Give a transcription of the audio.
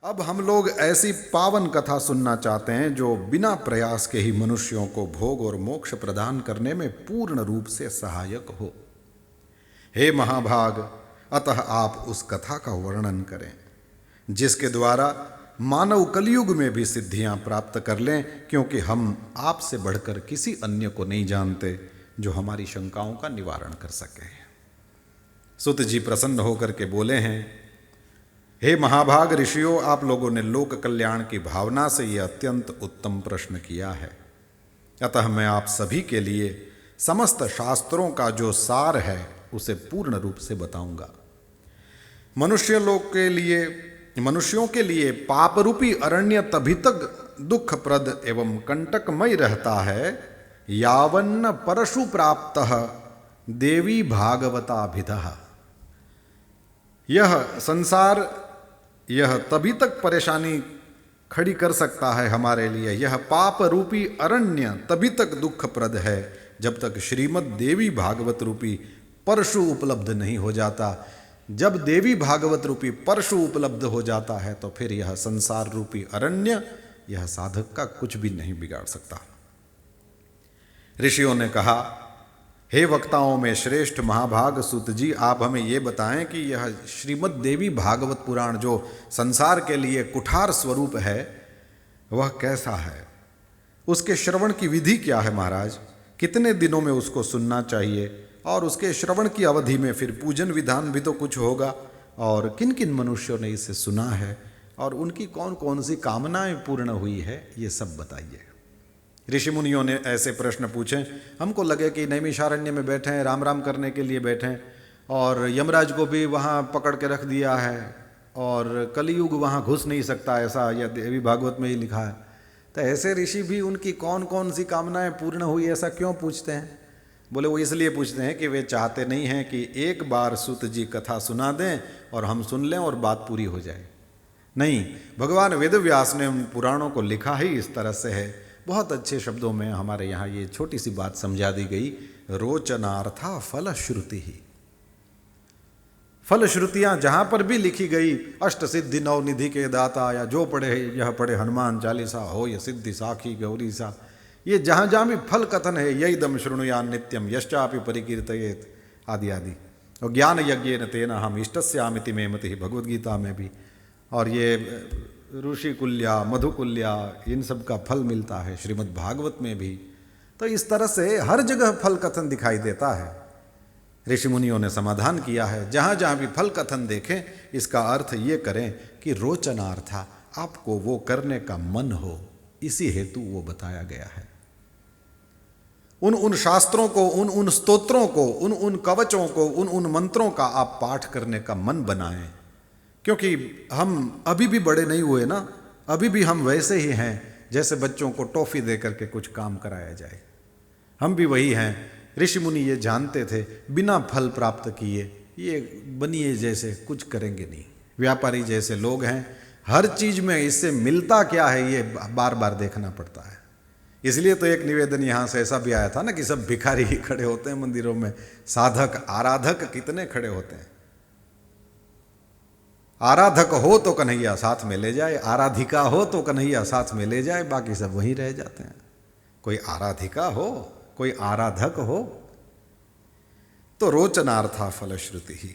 अब हम लोग ऐसी पावन कथा सुनना चाहते हैं जो बिना प्रयास के ही मनुष्यों को भोग और मोक्ष प्रदान करने में पूर्ण रूप से सहायक हो। हे महाभाग, अतः आप उस कथा का वर्णन करें जिसके द्वारा मानव कलयुग में भी सिद्धियां प्राप्त कर लें, क्योंकि हम आपसे बढ़कर किसी अन्य को नहीं जानते जो हमारी शंकाओं का निवारण कर सके। सुत जी प्रसन्न होकर के बोले हैं, हे महाभाग ऋषियों, आप लोगों ने लोक कल्याण की भावना से यह अत्यंत उत्तम प्रश्न किया है। अतः मैं आप सभी के लिए समस्त शास्त्रों का जो सार है उसे पूर्ण रूप से बताऊंगा। मनुष्यों के लिए पाप रूपी अरण्य तभी तक दुखप्रद एवं कंटकमय रहता है यावन्न परशु प्राप्तः देवी भागवताभिधः। यह संसार यह तभी तक परेशानी खड़ी कर सकता है हमारे लिए, यह पाप रूपी अरण्य तभी तक दुखप्रद है जब तक श्रीमद् देवी भागवत रूपी परशु उपलब्ध नहीं हो जाता। जब देवी भागवत रूपी परशु उपलब्ध हो जाता है तो फिर यह संसार रूपी अरण्य यह साधक का कुछ भी नहीं बिगाड़ सकता। ऋषियों ने कहा, हे वक्ताओं में श्रेष्ठ महाभाग सुत जी, आप हमें ये बताएं कि यह श्रीमद् देवी भागवत पुराण जो संसार के लिए कुठार स्वरूप है वह कैसा है, उसके श्रवण की विधि क्या है महाराज, कितने दिनों में उसको सुनना चाहिए, और उसके श्रवण की अवधि में फिर पूजन विधान भी तो कुछ होगा, और किन किन मनुष्यों ने इसे सुना है और उनकी कौन कौन सी कामनाएं पूर्ण हुई है, ये सब बताइए। ऋषि मुनियों ने ऐसे प्रश्न पूछे। हमको लगे कि नैमिषारण्य में बैठे हैं, राम राम करने के लिए बैठे हैं, और यमराज को भी वहाँ पकड़ के रख दिया है और कलयुग वहाँ घुस नहीं सकता, ऐसा यह देवी भागवत में ही लिखा है। तो ऐसे ऋषि भी उनकी कौन कौन सी कामनाएं पूर्ण हुई ऐसा क्यों पूछते हैं? बोले वो इसलिए पूछते हैं कि वे चाहते नहीं हैं कि एक बार सुत जी कथा सुना दें और हम सुन लें और बात पूरी हो जाए। नहीं, भगवान वेदव्यास ने उन पुराणों को लिखा ही इस तरह से है। बहुत अच्छे शब्दों में हमारे यहाँ ये छोटी सी बात समझा दी गई, रोचनार्था फलश्रुति ही। फलश्रुतियाँ जहाँ पर भी लिखी गई, अष्ट सिद्धि नौ निधि के दाता, या जो पढ़े यह पढ़े हनुमान चालीसा हो, यह सिद्धि साखी गौरी सा, ये जहाँ जहाँ भी फल कथन है, यही दम शृणुयान नित्यम यश्चापि परिकीर्तयेत आदि आदि। और ज्ञान यज्ञेन तेन हम इष्टस्यामिति में मति, भगवद्गीता में भी, और ये ऋषिकुल्या मधुकुल्या इन सब का फल मिलता है श्रीमद् भागवत में भी। तो इस तरह से हर जगह फल कथन दिखाई देता है। ऋषि मुनियों ने समाधान किया है, जहाँ जहाँ भी फल कथन देखें इसका अर्थ ये करें कि रोचनार्था, आपको वो करने का मन हो, इसी हेतु वो बताया गया है। उन शास्त्रों को, उन स्तोत्रों को, उन कवचों को, उन मंत्रों का आप पाठ करने का मन बनाएं, क्योंकि हम अभी भी बड़े नहीं हुए ना, अभी भी हम वैसे ही हैं जैसे बच्चों को टॉफ़ी दे करके कुछ काम कराया जाए। हम भी वही हैं। ऋषि मुनि ये जानते थे, बिना फल प्राप्त किए ये बनिए जैसे कुछ करेंगे नहीं। व्यापारी जैसे लोग हैं, हर चीज़ में इससे मिलता क्या है ये बार बार देखना पड़ता है। इसलिए तो एक निवेदन यहाँ से ऐसा भी आया था ना कि सब भिखारी ही खड़े होते हैं मंदिरों में, साधक आराधक कितने खड़े होते हैं। आराधक हो तो कन्हैया साथ में ले जाए, आराधिका हो तो कन्हैया साथ में ले जाए, बाकी सब वहीं रह जाते हैं। कोई आराधिका हो, कोई आराधक हो। तो रोचनार्था फलश्रुति ही।